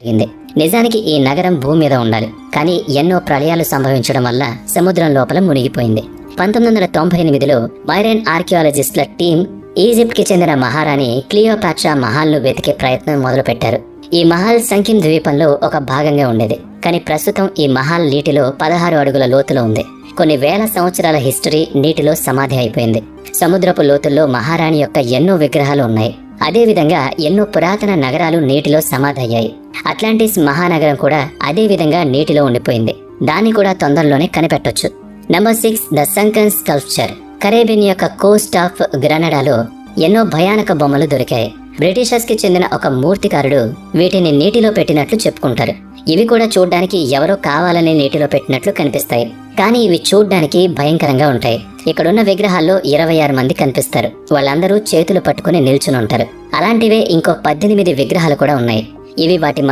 జరిగింది. నిజానికి ఈ నగరం భూమి మీద ఉండాలి, కానీ ఎన్నో ప్రళయాలు సంభవించడం వల్ల సముద్రం లోపల మునిగిపోయింది. 1998లో మైరైన్ ఆర్కియాలజిస్టుల టీం ఈజిప్ట్ కి చెందిన మహారాణి క్లియోపాట్రా మహల్ ను వెతికే ప్రయత్నం మొదలుపెట్టారు. ఈ మహల్ సంకిం ద్వీపంలో ఒక భాగంగా ఉండేది, కానీ ప్రస్తుతం ఈ మహల్ నీటిలో 16 అడుగుల లోతులో ఉంది. కొన్ని వేల సంవత్సరాల హిస్టరీ నీటిలో సమాధి అయిపోయింది. సముద్రపు లోతుల్లో మహారాణి యొక్క ఎన్నో విగ్రహాలు ఉన్నాయి. అదేవిధంగా ఎన్నో పురాతన నగరాలు నీటిలో సమాధి అయ్యాయి. అట్లాంటిస్ మహానగరం కూడా అదే విధంగా నీటిలో ఉండిపోయింది. దాన్ని కూడా తొందరలోనే కనిపెట్టొచ్చు. Number 6, the sunken sculpture. Caribbean యొక్క కోస్ట్ ఆఫ్ గ్రనడాలో ఎన్నో భయానక బొమ్మలు దొరికాయి. బ్రిటిషర్స్ కి చెందిన ఒక మూర్తికారుడు వీటిని నీటిలో పెట్టినట్లు చెప్పుకుంటారు. ఇవి కూడా చూడ్డానికి ఎవరో కావాలని నీటిలో పెట్టినట్లు కనిపిస్తాయి, కానీ ఇవి చూడ్డానికి భయంకరంగా ఉంటాయి. ఇక్కడున్న విగ్రహాల్లో 26 మంది కనిపిస్తారు. వాళ్ళందరూ చేతులు పట్టుకుని నిల్చుని ఉంటారు. అలాంటివే ఇంకో 18 విగ్రహాలు కూడా ఉన్నాయి. ఇవి వాటి